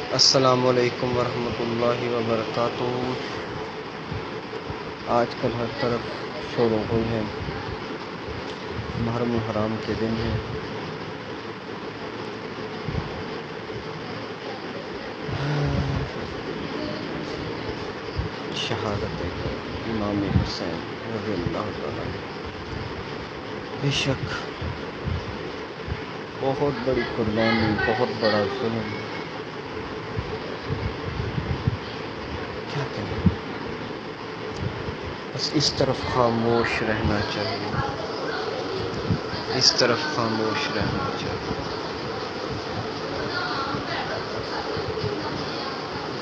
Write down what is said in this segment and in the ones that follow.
السلام علیکم ورحمۃ اللہ وبرکاتہ۔ آج کل ہر طرف شور و غل ہے، محرم الحرام کے دن ہے۔ شہادت امام حسین رضی اللہ تعالیٰ عنہ بے شک بہت بڑی قربانی، بہت بڑا ظلم، کیا کہیں، بس اس طرف خاموش رہنا چاہیے، اس طرف خاموش رہنا چاہیے،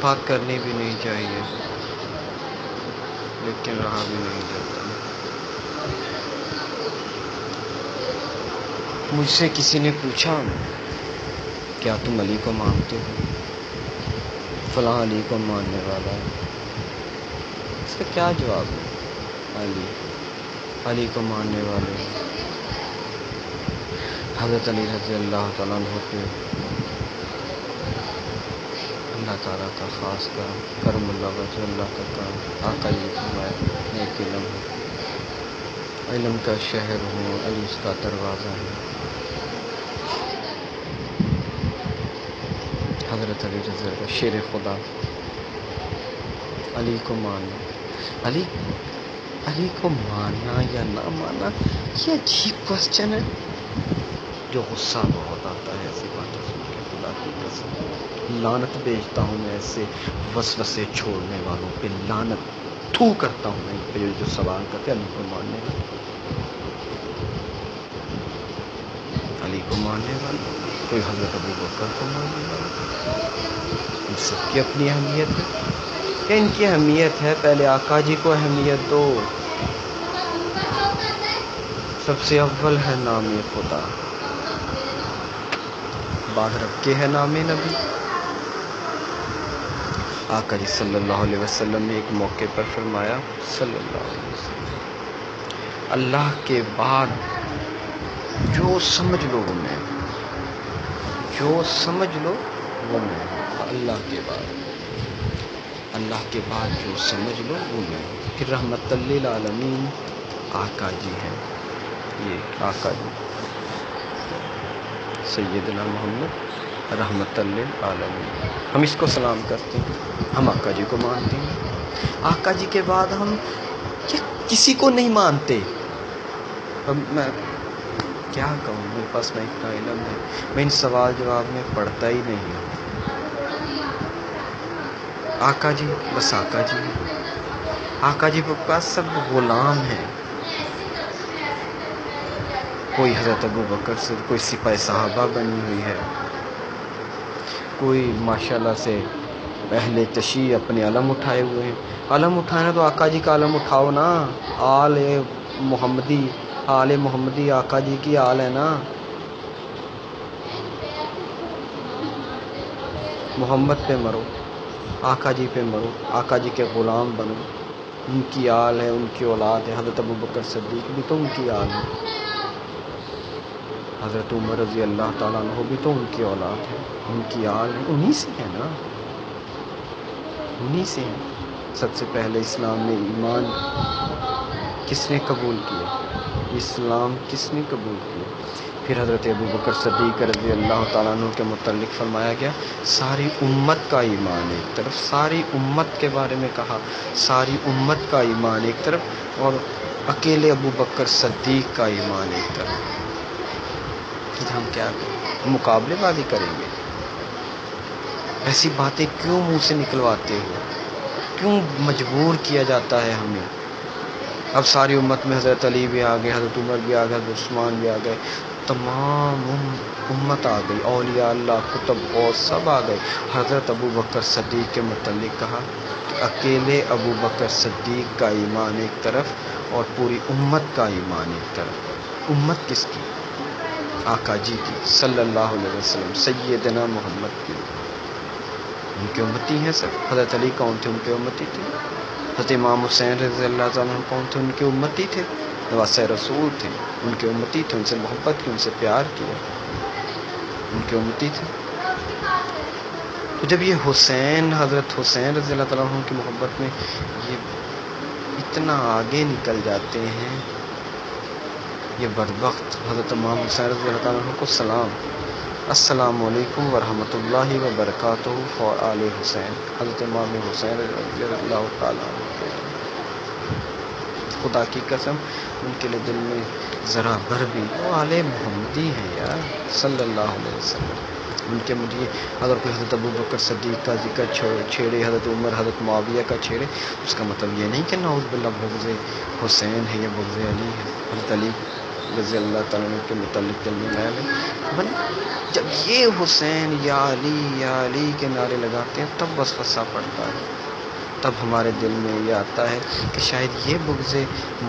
بات کرنی بھی نہیں چاہیے، لیکن رہا بھی نہیں جاتا۔ مجھ سے کسی نے پوچھا، کیا تم علی کو مانتے ہو؟ فلاں علی کو ماننے والا ہے۔ اس کا کیا جواب ہے؟ علی کو ماننے والے حضرت علی رضی اللہ تعالیٰ عنہ کے اللہ تعالیٰ کا خاص کرم اللہ وجہ اللہ کا کام، آقا یہ فرمایا نیک علم کا شہر ہوں، علی اس کا دروازہ ہے۔ حضرت علی رضی اللہ شیر خدا، علی کو ماننا، علی کو ماننا یا نہ ماننا، یہ عجیب کوسچن ہے جو غصہ بہت آتا ہے ایسی باتیں سن کے۔ خدا کی قسم لعنت بھیجتا ہوں میں ایسے وسوسے چھوڑنے والوں پہ، لعنت تھو کرتا ہوں میں ان پہ جو سوال کرتے علی کو ماننے والے، علی کو ماننے والے، کوئی حضرت ابو بکر کو ماننے والا، ان سب کی اپنی اہمیت ہے کہ ان کی اہمیت ہے؟ پہلے آقا جی کو اہمیت دو، سب سے اول ہے نام خدا، بعد رب کے ہے نام نبی۔ آقا جی صلی اللہ علیہ وسلم نے ایک موقع پر فرمایا، صلی اللہ علیہ وسلم، اللہ کے بعد جو سمجھ لو وہ میں، جو سمجھ لو وہ میں، اللہ کے بعد جو سمجھ لو وہ میں۔ پھر رحمت للعالمین آقا جی ہیں، یہ آقا جی سیدنا محمد رحمت للعالمین، ہم اس کو سلام کرتے ہیں، ہم آقا جی کو مانتے ہیں۔ آقا جی کے بعد ہم کسی کو نہیں مانتے۔ اب میں کیا کہوں، میرے پاس میں اتنا علم ہے، میں ان سوال جواب میں پڑھتا ہی نہیں ہوں۔ آقا جی بس آقا جی ہیں، آقا جی کے پاس سب غلام ہیں، کوئی حضرت ابو بکر سے، کوئی سپاہ صحابہ بنی ہوئی ہے، کوئی ماشاءاللہ سے اہل تشیع اپنے علم اٹھائے ہوئے ہیں۔ علم اٹھانا تو آقا جی کا علم اٹھاؤ نا، آل محمدی آقا جی کی آل ہے نا، محمد پہ مرو، آقا جی پہ مرو، آقا جی کے غلام بنو، ان کی آل ہے، ان کی اولاد ہے۔ حضرت ابو بکر صدیق بھی تو ان کی آل ہے، حضرت عمر رضی اللہ تعالیٰ عنہ بھی تو ان کی اولاد ہے، ان کی آل ہے، انہی سے ہے نا، انہی سے ہے۔ سب سے پہلے اسلام میں ایمان کس نے قبول کیا؟ اسلام کس نے قبول کیا؟ پھر حضرت ابو بکر صدیق رضی اللہ تعالیٰ عنہ کے متعلق فرمایا گیا، ساری امت کا ایمان ایک طرف، ساری امت کے بارے میں کہا، ساری امت کا ایمان ایک طرف، اور اکیلے ابو بکر صدیق کا ایمان ایک طرف۔ ہم کیا کریں؟ مقابلے بازی کریں گے؟ ایسی باتیں کیوں منہ سے نکلواتے ہو؟ کیوں مجبور کیا جاتا ہے ہمیں؟ اب ساری امت میں حضرت علی بھی آ گئے، حضرت عمر بھی آ گئے، حضرت عثمان بھی آ گئے، تمام امت آ گئی، اولیاء اللہ، کتب اور سب آ گئے۔ حضرت ابو بکر صدیق کے متعلق کہا کہ اکیلے ابو بکر صدیق کا ایمان ایک طرف اور پوری امت کا ایمان ایک طرف۔ امت کس کی؟ آقا جی کی صلی اللہ علیہ وسلم، سیدنا محمد کی، ان کے امتی ہیں سب۔ حضرت علی کون تھے؟ ان کے امتی تھے۔ حضرت امام حسین رضی اللہ تعالیٰ عنہ کون تھے؟ ان کے امتی تھے، نواسہ رسول تھے، ان کے امتی تھے، ان سے محبت کی، ان سے پیار کیا، ان کے امتی تھے۔ تو جب یہ حسین، حضرت حسین رضی اللہ تعالیٰ عنہ کی محبت میں یہ اتنا آگے نکل جاتے ہیں، یہ بدبخت حضرت امام حسین رضی اللہ تعالیٰ عنہ کو سلام، السلام علیکم ورحمۃ اللہ وبرکاتہ فور آل حسین، حضرت امام حسین رضی اللہ تعالیٰ عنہ کے خدا کی قسم ان کے لیے دل میں ذرا بھر بھی، وہ آل محمدی ہیں یار صلی اللہ علیہ وسلم، ان کے مجھے اگر کوئی حضرت ابو بکر صدیق کا ذکر چھیڑے، حضرت عمر، حضرت معاویہ کا چھیڑے، اس کا مطلب یہ نہیں کہ نعوذ باللہ بغض حسین ہے یا بغض علی ہے، حضرت علی رضی اللہ تعالیٰ عنہ کے متعلق علم ہے، بل جب یہ حسین یا علی کے نعرے لگاتے ہیں تب وسوسہ پڑتا ہے، تب ہمارے دل میں یہ آتا ہے کہ شاید یہ بغض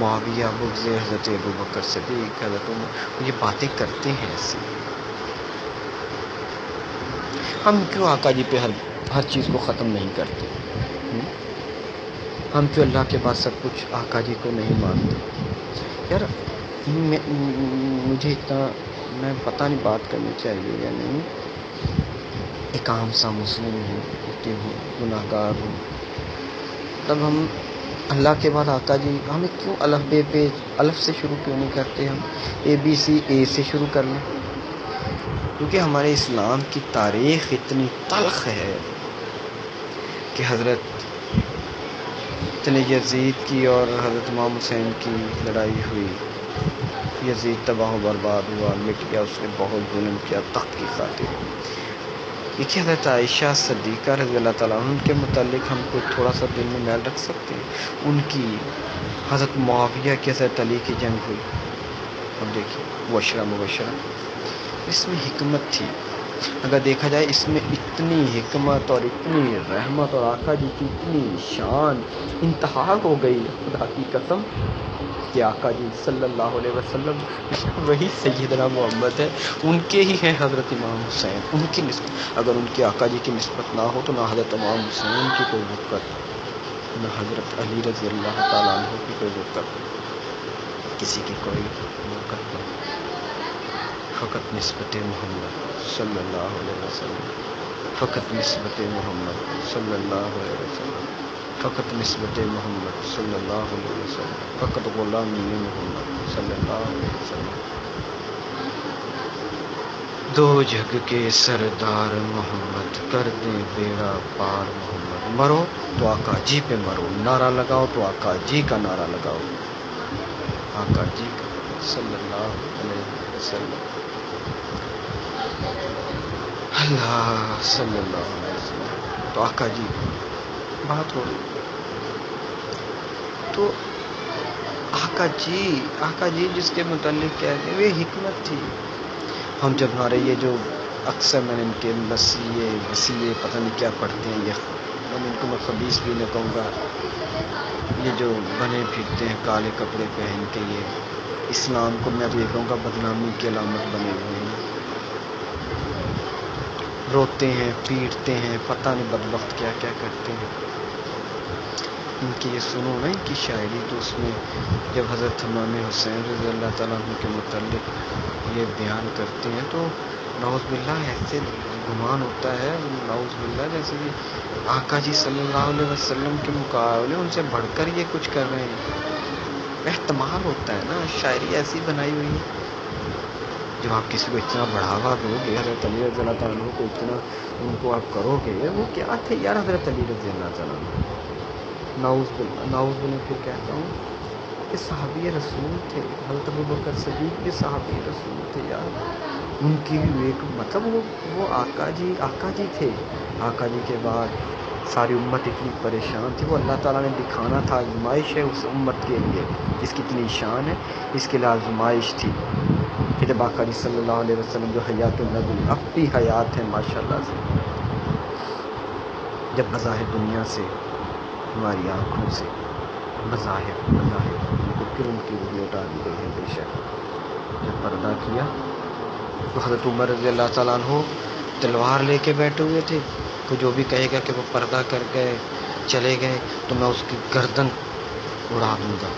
معاویہ، بغض حضرت ابو بکر صدیق، حضرت عمر، یہ باتیں کرتے ہیں ایسی، ہم کیوں آقا جی پہ ہر چیز کو ختم نہیں کرتے؟ ہم کیوں اللہ کے بعد سب کچھ آقا جی کو نہیں مانتے؟ یار مجھے اتنا، میں پتہ نہیں بات کرنی چاہیے یا نہیں، ایک عام سا مسلم ہوں، یتیم ہوں، گناہ گار ہوں، تب ہم اللہ کے بعد آقا جی، ہمیں کیوں الف بے پہ الف سے شروع کیوں نہیں کرتے؟ ہم ABC اے سے شروع کر لیں، کیونکہ ہمارے اسلام کی تاریخ اتنی تلخ ہے کہ حضرت یزید کی اور حضرت امام حسین کی لڑائی ہوئی، یزید تباہ و برباد ہوا، مٹ گیا، اس نے بہت ظلم کیا تخت کی خاطر۔ دیکھیے حضرت عائشہ صدیقہ رضی اللہ تعالیٰ عنہ کے متعلق ہم کو تھوڑا سا دل میں میل رکھ سکتے ہیں، ان کی حضرت معاویہ کی حضرت علی کی جنگ ہوئی، اب دیکھیے وہ عشرہ مبشرہ، اس میں حکمت تھی، اگر دیکھا جائے اس میں اتنی حکمت اور اتنی رحمت اور آقا جی کی اتنی شان انتہا ہو گئی خدا کی قسم کہ آقا جی صلی اللہ علیہ وسلم وہی سیدنا محمد ہے، ان کے ہی ہیں حضرت امام حسین، ان کی نسبت، اگر ان کی آقا جی کی نسبت نہ ہو تو نہ حضرت امام حسین کی کوئی وقت، نہ حضرت علی رضی اللہ تعالیٰ عنہ کی کوئی وقت، کسی کی کوئی وقت نہیں، فقط نسبت محمد صلی اللہ علیہ وسلم، فقط نسبت محمد صلی اللہ علیہ وسلم، فقط نسبت محمد صلی اللہ علیہ وسلم، فقط غلامی محمد صلی اللہ علیہ وسلم، دو جگ کے سردار محمد، کر دیں بیڑا پار محمد، مرو تو آقا جی پہ مرو، نعرہ لگاؤ تو آقا جی کا نعرہ لگاؤ، آقا جی کا صلی اللہ علیہ وسلم، اللہ صلی اللہ علیہ وسلم، تو آقا جی بات ہو رہی، تو آقا جی جس کے متعلق کہتے ہیں یہ حکمت تھی، ہم جب ہمارے یہ جو اکثر میں نے ان کے وسیلے پتہ نہیں کیا پڑھتے ہیں، یہ ان کو میں خبیث بھی نہ کہوں گا، یہ جو بنے پھرتے ہیں کالے کپڑے پہن کے، یہ اسلام کو میں تو یہ کہوں گا بدنامی کی علامت بنے ہوئے ہیں، روتے ہیں، پیٹتے ہیں، پتہ نہیں بدبخت کیا کیا کرتے ہیں، ان کی یہ سنو نا ان کی شاعری، تو اس میں جب حضرت امام حسین رضی اللہ تعالیٰ عنہ کے متعلق یہ بیان کرتے ہیں تو نعوذ باللہ ایسے گمان ہوتا ہے، نعوذ باللہ جیسے کہ آقا جی صلی اللہ علیہ وسلم کے مقابلے ان سے بڑھ کر یہ کچھ کر رہے ہیں، احتمال ہوتا ہے نا، شاعری ایسی بنائی ہوئی ہے، جب آپ کسی کو اتنا بڑھاوا دو گے، حضرت علی رضی اللہ تعالیٰ عنہ کو اتنا ان کو آپ کرو گے، وہ کیا تھے یار حضرت علی رضی اللہ تعالیٰ عنہ، نعوذ باللہ پھر کہتا ہوں کہ صحابی رسول تھے، حضرت ابو بکر صدیق بھی صحابی رسول تھے یار، ان کی ایک مطلب وہ آقا جی تھے، آقا جی کے بعد ساری امت اتنی پریشان تھی، وہ اللہ تعالیٰ نے دکھانا تھا، آزمائش ہے اس امت کے لیے، جس کی اتنی شان ہے اس کے لیے آزمائش تھی، کہ جب آقا جی صلی اللہ علیہ وسلم جو حیات النبی اب بھی حیات ہیں ماشاءاللہ سے، جب بظاہر دنیا سے ہماری آنکھوں سے بظاہر پھر ان کی روح اٹھا دی گئی ہے، بے شک جب پردہ کیا تو حضرت عمر رضی اللہ تعالیٰ عنہ تلوار لے کے بیٹھے ہوئے تھے، تو جو بھی کہے گا کہ وہ پردہ کر گئے چلے گئے تو میں اس کی گردن اڑا دوں گا،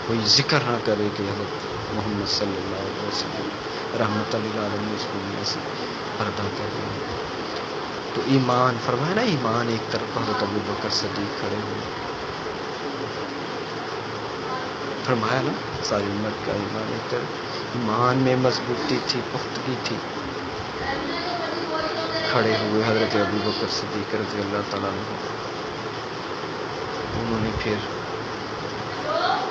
کوئی ذکر نہ کرے کہ حضرت محمد صلی اللہ علیہ وسلم رحمت للعالمین اس دنیا سے پردہ کر رہے ہیں، تو ایمان فرمایا نا، ایمان ایک طرف حضرت ابو بکر صدیق کھڑے ہوئے، فرمایا نا ساری امت کا ایمان ایک طرف، ایمان میں مضبوطی تھی، پختگی تھی، کھڑے ہوئے حضرت ابو بکر صدیق رضی اللہ تعالیٰ عنہ۔ انہوں نے پھر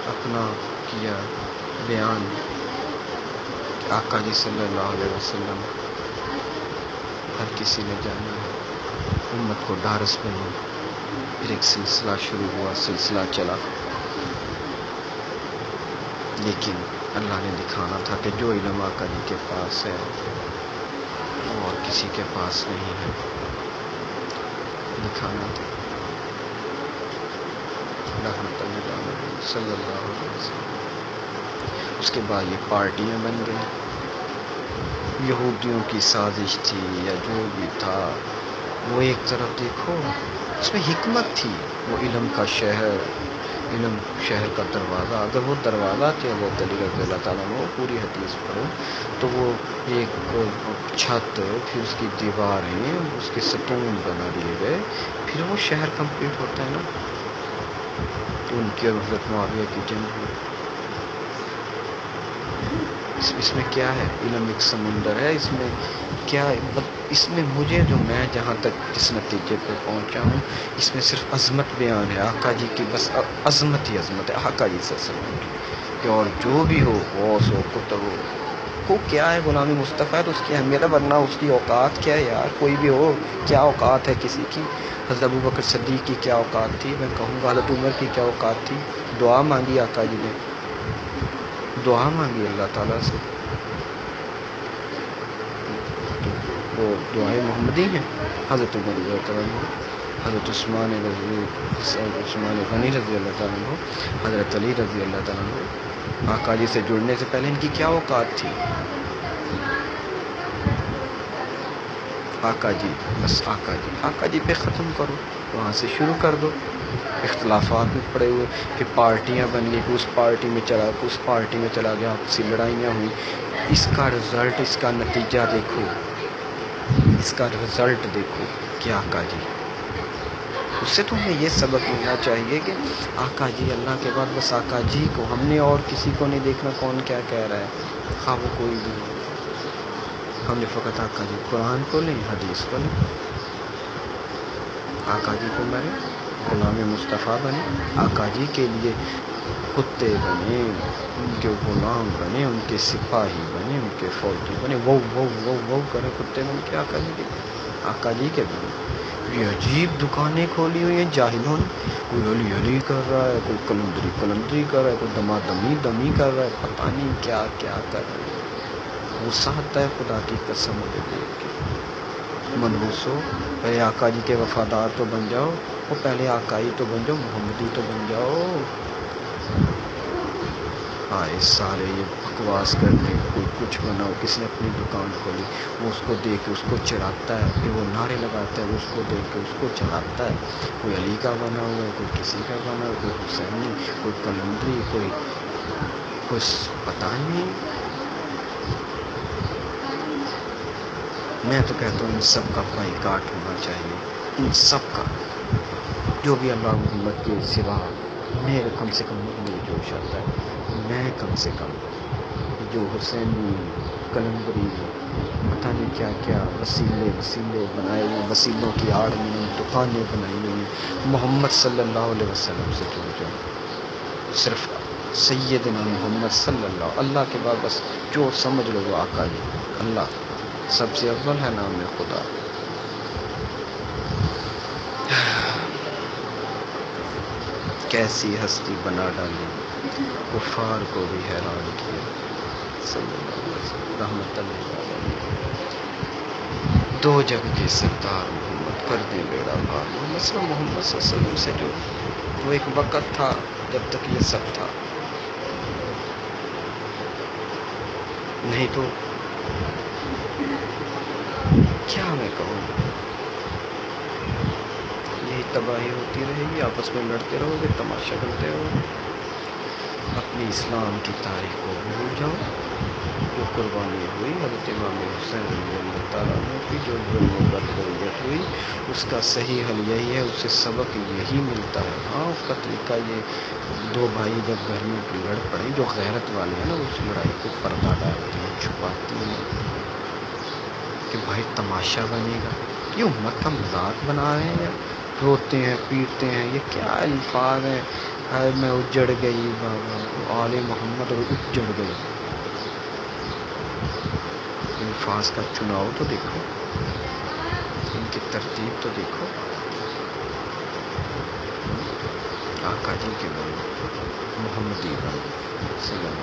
اپنا کیا بیان، آقا جی صلی اللہ علیہ وسلم ہر کسی نے جانا ہے، امت کو ڈھارس بنی، پھر ایک سلسلہ شروع ہوا، سلسلہ چلا، لیکن اللہ نے دکھانا تھا کہ جو علم آقا جی کے پاس ہے وہ اور کسی کے پاس نہیں ہے، دکھانا تھا رحمت اللہ صلی اللہ علیہ وسلم۔ اس کے بعد یہ پارٹیاں بن گئی، یہودیوں کی سازش تھی یا جو بھی تھا، وہ ایک طرف دیکھو اس میں حکمت تھی، وہ علم کا شہر، علم شہر کا دروازہ، اگر وہ دروازہ تھے وہ علی رضی اللہ تعالیٰ عنہ، پوری حدیث پڑھو تو وہ ایک چھت، پھر اس کی دیواریں، اس کے ستون بنا دیے گئے، پھر وہ شہر کمپلیٹ ہوتا ہے نا۔ تو ان کی اور حضرت معاویہ کی جنگ ہوئی، اس میں کیا ہے؟ علم ایک سمندر ہے، اس میں کیا ہے؟ اس میں مجھے جو میں جہاں تک جس نتیجے پہ پہنچا ہوں، اس میں صرف عظمت بیان ہے آقا جی کی، بس عظمت ہی عظمت ہے آقا جی صلی اللہ علیہ وسلم کی، کہ اور جو بھی ہو غوث ہو کتب ہو کو کیا ہے، غلامی مصطفیٰ ہے تو اس کی اہمیت ہے، ورنہ اس کی اوقات کیا ہے یار، کوئی بھی ہو کیا اوقات ہے کسی کی؟ حضرت ابو بکر صدیق کی کیا اوقات تھی، میں کہوں گا حضرت عمر کی کیا اوقات تھی، دعا مانگی آقا جی نے، دعا مانگی اللہ تعالیٰ سے، وہ دعائیں محمدی ہیں، حضرت عمر رضی اللہ تعالیٰ عنہ، حضرت عثمان غنی رضی اللہ تعالیٰ عنہ، حضرت علی رضی اللہ تعالیٰ عنہ، آقا جی سے جڑنے سے پہلے ان کی کیا اوقات تھی؟ آقا جی، بس آقا جی پہ ختم کرو، وہاں سے شروع کر دو، اختلافات میں پڑے ہوئے، پھر پارٹیاں بن گئی، اس پارٹی میں چلا، اس پارٹی میں چلا گیا، آپ سے لڑائیاں ہوئی، اس کا رزلٹ، اس کا نتیجہ دیکھو، اس کا رزلٹ دیکھو کہ آقا جی، اس سے تو ہمیں یہ سبق ملنا چاہیے کہ آقا جی اللہ کے بعد بس آقا جی کو، ہم نے اور کسی کو نہیں دیکھنا کون کیا کہہ رہا ہے، خواہ وہ کوئی بھی ہو، ہم نے فقط آقا جی قرآن کو لیں، حدیث کو لیں، آقا جی کو مرے، غلام مصطفیٰ بنے، آقا جی کے لیے کتے بنے، ان کے غلام بنے، ان کے سپاہی بنے، ان کے فوجی بنے، وہ کرے کتے بن کے آقا جی کے بنے۔ یہ عجیب دکانیں کھولی ہوئی ہیں جاہلوں نے، کوئی علی کر رہا ہے، کوئی کلندری کر رہا ہے، کوئی دمی کر رہا ہے، پتہ نہیں کیا کر رہا ہے۔ غصہ آتا ہے خدا کی قسم مجھے دیکھ کے، منحوسو پہلے آقا جی کے وفادار تو بن جاؤ، وہ پہلے آقائی تو بن جاؤ، محمدی تو بن جاؤ۔ آئے سارے یہ بکواس کرنے، کوئی کچھ بناؤ، کسی نے اپنی دکان کھولی، وہ اس کو دیکھ کے اس کو چڑھاتا ہے، پھر وہ نعرے لگاتا ہے، وہ اس کو دیکھ کے اس کو چڑھاتا ہے، کوئی علی کا بنا ہوا ہے، کوئی کسی کا بنا ہوا ہے، کوئی حسینی، کوئی کلندری، کوئی پتہ نہیں۔ میں تو کہتا ہوں ان سب کا بائیکاٹ ہونا چاہیے، ان سب کا، جو بھی اللہ محمد کے سوا، میرے کم سے کم مجھے جوش آتا ہے، میں کم سے کم جو حسینی، کلندری، پتہ نہیں کیا کیا وسیلے بنائے ہوئے، وسیلوں کی آڑ میں دکانیں بنائی ہوئی ہیں، محمد صلی اللہ علیہ وسلم سے جڑ جاؤ، صرف سیدنا محمد صلی اللہ کے بعد بس جو سمجھ لو وہ آقا جی، اللہ سب سے اول ہے، نام خدا۔ کیسی ہستی بنا ڈالی، کفار کو بھی حیران کیا، صلی اللہ علیہ وسلم رحمت اللہ، دو جگ کے سردار محمد کر دے بیڑا پار، مسئلہ محمد صلی اللہ علیہ وسلم سے جو وہ ایک وقت تھا جب تک یہ سب تھا، نہیں تو کیا میں کہوں، یہی تباہی ہوتی رہے گی، آپس میں لڑتے رہو گے، تماشا کرتے رہو گے، اپنی اسلام کی تاریخ کو بھول جاؤ، جو قربانی ہوئی حضرت امام حسین رضی اللہ تعالیٰ عنہ کی، جو ظلم و بربریت ہوئی، اس کا صحیح حل یہی ہے، اسے سبق یہی ملتا ہے۔ ہاں اس کا طریقہ یہ، دو بھائی جب گھر میں لڑ پڑیں، جو غیرت والے ہیں نا، اس لڑائی کو پردہ ڈالتے ہیں، چھپاتے ہیں کہ بھائی تماشا بنے گا، یہ امت کا مذاق بنا رہے ہیں، یا روتے ہیں پیٹتے ہیں، یہ کیا الفاظ ہیں، ہائے میں اجڑ گئی بابا، آل محمد اور اجڑ گئی۔ الفاظ کا چناؤ تو دیکھو، ان کی ترتیب تو دیکھو۔ آقا جی کے بن، محمدی بن،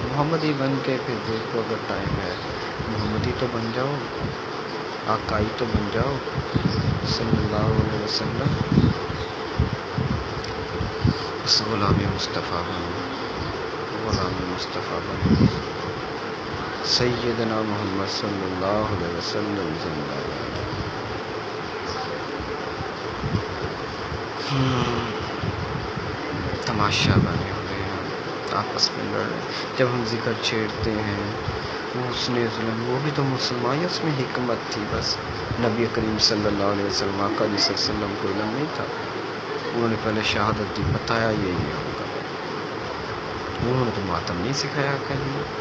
محمدی بن کے پھر دیکھو، اگر ٹائم ہے محمدی تو بن جاؤ، آقائی تو بن جاؤ صلی اللہ علیہ وسلم، اس غلام مصطفیٰ بن، غلام مصطفیٰ بن، سیدنا محمد صلی اللہ علیہ وسلم زندہ باد۔ تماشا بنے ہوئے ہیں، آپس میں لڑ رہے ہیں، جب ہم ذکر چھیڑتے ہیں حسن ظلم، وہ بھی تو مسلمان، اس میں حکمت تھی بس۔ نبی کریم صلی اللہ علیہ وسلم، آقا جی صلی اللہ علیہ وسلم کو علم نہیں تھا، انہوں نے پہلے شہادت دی، بتایا یہ ہوگا، انہوں نے تو ماتم نہیں سکھایا کہیں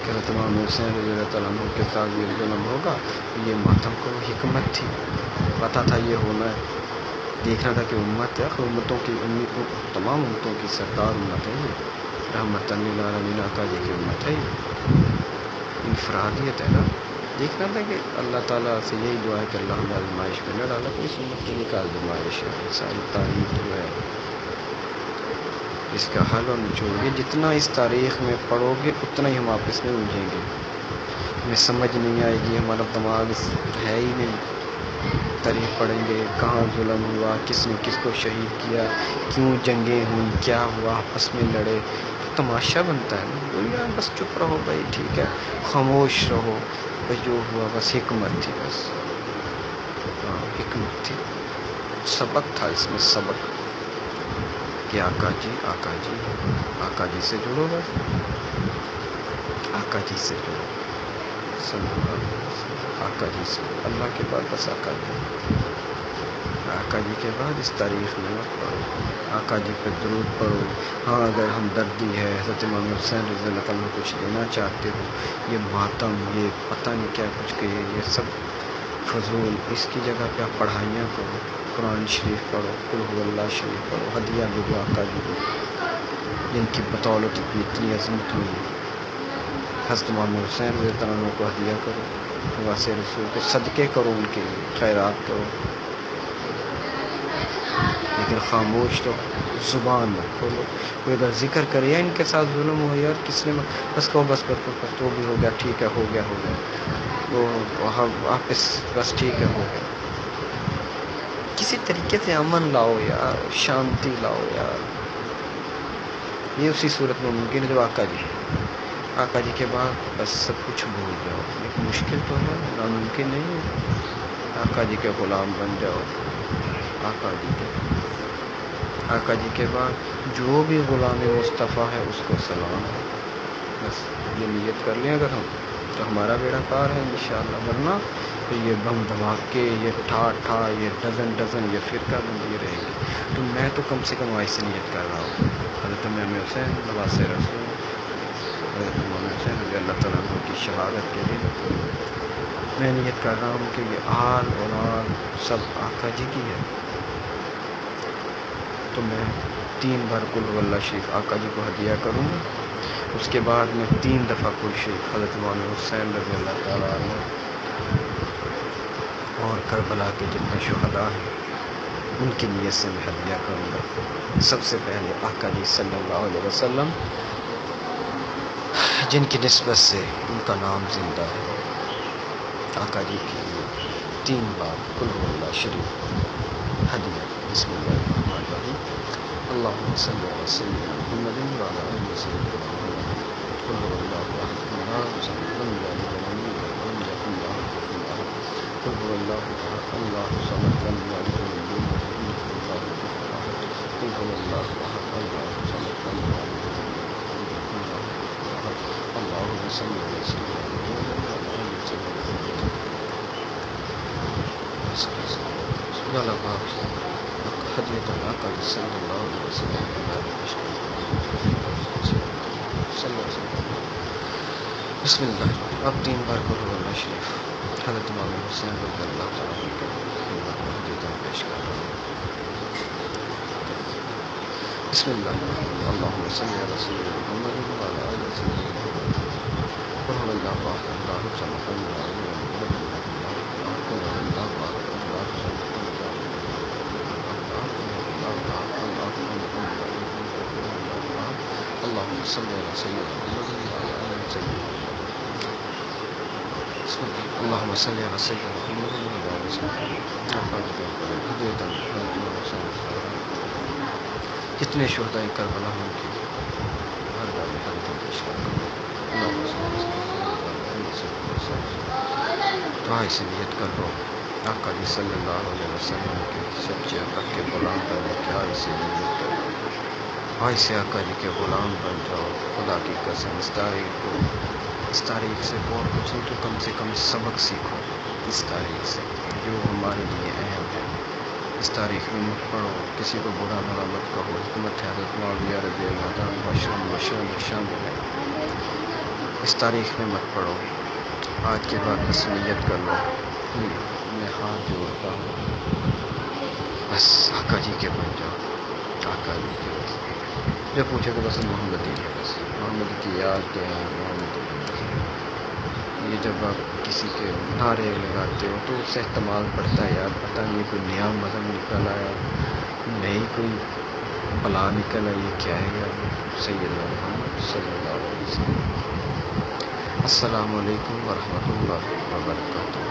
کہ امام حسین رضی اللہ تعالیٰ عنہ کے ساتھ یہ ظلم ہوگا، یہ ماتم کو حکمت تھی، پتہ تھا یہ ہونا ہے، دیکھنا تھا کہ امت ہے، امتوں کی تمام امتوں کی سردار امت ہے، یہ رحمت للعالمین آقا جی کی امت ہے، یہ انفرادیت ہے نا، دیکھنا تھا کہ اللہ تعالیٰ سے یہی دعا ہے کہ اللہ ہمیں آزمائش میں نہ ڈالا، تو اس امت کے لیے کا آزمائش ہے، ساری تاریخ جو ہے اس کا حل اور نچوڑ، یہ جتنا اس تاریخ میں پڑھو گے اتنا ہی ہم آپس میں الجھیں گے، ہمیں سمجھ نہیں آئے گی، ہمارا دماغ ہے ہی نہیں، تاریخ پڑھیں گے، کہاں ظلم ہوا، کس نے کس کو شہید کیا، کیوں جنگیں ہوئیں، کیا ہوا، آپس میں لڑے، تماشا بنتا ہے نا، یار بس چپ رہو بھائی، ٹھیک ہے، خاموش رہو، بس جو ہوا بس حکمت تھی، بس ہاں حکمت تھی، سبق تھا اس میں، سبق کہ آقا جی، آقا جی، آقا جی سے جڑو، بس آقا جی سے جڑو، صلی اللہ علیہ وسلم، آقا جی سے، اللہ کے بعد بس آقا جی، آقا جی کے بعد اس تاریخ میں مت پڑھو، آقا جی پہ درود پڑھو۔ ہاں اگر ہمدردی ہے، حضرت امام حسین رضی اللہ تعالیٰ کچھ دینا چاہتے ہو، یہ ماتم، یہ پتہ نہیں کیا کچھ کہے، یہ سب فضول، اس کی جگہ پہ آپ پڑھائیاں کرو، قرآن شریف پڑھو، قل هو اللہ شریف پڑھو، ہدیہ بھیجو آقا جی کو، جن کی بدولت اتنی عظمت ملی، حضرت امام حسین رضی اللہ عنہ کو ہدیہ کرو، واسطے رسول کو صدقے کرو، ان کے لیے خیرات کرو، لیکن خاموش تو زبان مت کھولو، کوئی اگر ذکر کرے یا ان کے ساتھ ظلم ہو، یار کس نے، بس کہو بس تو بھی ہو گیا، ٹھیک ہے، ہو گیا، ہو گیا، وہ واپس بس ٹھیک ہے، ہو گیا، کسی طریقے سے امن لاؤ یار، شانتی لاؤ یار، یہ اسی صورت میں ممکن ہے جب آقا جی کے بعد بس سب کچھ بھول جاؤ، لیکن مشکل تو ہے، ناممکن نہیں ہے، آقا جی کے غلام بن جاؤ، آقا جی کے بعد جو بھی غلام مصطفیٰ ہے اس کو سلام ہے، بس یہ نیت کر لیں اگر ہم، تو ہمارا بیڑا پار ہے انشاءاللہ، ورنہ تو یہ بم دھماکے، یہ ٹھا یہ ڈزن یہ فرقہ بندی رہے گی، تو میں تو کم سے کم ایسی نیت کر رہا ہوں، حضرت امام حسین نواز رسول، حضرت امام حسین رضی اللہ تعالیٰ عنہ کی شہادت کے دن میں نیت کر رہا ہوں کہ یہ آل اولاد سب آقا جی کی ہے، تو میں 3 بار قل هو اللہ شریف آقا جی کو ہدیہ کروں گا، اس کے بعد میں 3 دفعہ قل شریف حضرت امام حسین رضی اللہ تعالیٰ عنہ اور کربلا کے جتنے شہداء ہیں ان کی نیت سے میں ہدیہ کروں گا، سب سے پہلے آقا جی صلی اللہ علیہ وسلم، جن کی نسبت سے ان کا نام زندہ ہے، آقا جی کے لیے 3 بار قل هو اللہ شریف ہدیہ، بسم اللہ الرحمن الرحیم، اللہم صلی علی سیدنا محمد وعلی آل سیدنا محمد، قل هو اللہ احد اللہ الصمد لم یلد ولم یولد ولم یکن لہ کفوا احد، قل هو اللہ احد اللہ الصمد لم یلد ولم یولد ولم یکن لہ کفوا احد، قل هو اللہ احد اللہ الصمد لم یلد ولم یولد ولم یکن لہ کفوا احد، اللہم صلی علی سیدنا محمد وعلی آل سیدنا محمد، یا اللہ پاک حضرت آقا صلی اللہ علیہ وسلم کی بات پیش صلی اللہ علیہ وسلم. بسم اللہ. اب 3 بار کرو اللہ شریف. حضرت مولانا حسین رضی اللہ تعالیٰ عنہ کے خدمت میں حدیث پیش کر رہا ہوں. بسم اللہ. اللہم صلی علی سیدنا محمد وعلی آل سیدنا محمد. قل هو اللہ احد اللہ الصمد لم یلد ولم یولد ولم یکن له کفوا احد. اللہم صلی علی سیدنا محمد وعلی آل سیدنا محمد. بسم اللہ. اللہم صلی علی سیدنا محمد وعلی آل سیدنا محمد. جتنے شہداء کربلا ہیں ان کی ہر بار حضرت پیش کر دعا سے نیت کر لو. آقا جی صلی اللہ علیہ وسلم کے سچے آقا کے غلام بننے کی آئی سے نیت کر لو. آئی سے آقا جی کے غلام بن جاؤ. خدا کی قسم اس تاریخ سے بہت کچھ نہیں تو کم سے کم سبق سیکھو اس تاریخ سے جو ہمارے لیے اہم ہے. اس تاریخ میں مت پڑھو, کسی کو برا بھلا مت کہو. حکمت حضرت معاویہ رضی اللہ عنہ شامل ہے. اس تاریخ میں مت پڑھو. آج کے بعد بس نیت کر لو. میں ہاتھ جوڑتا ہوں, بس آقا جی کے بن جاؤ. آقا جی کے بس جو پوچھے تو بس محمد ہی ہے. بس محمد کی یاد دیں. محمد یہ جب آپ کسی کے نعرے لگاتے ہو تو اس سے احتمال پڑتا ہے یار پتہ نہیں کوئی نیا مذہب نکل آیا, نئی کوئی بلا نکل آئی, یہ کیا ہے یار. سیدنا محمد صلی اللہ علیہ وسلم. السلام علیکم ورحمۃ اللہ وبرکاتہ.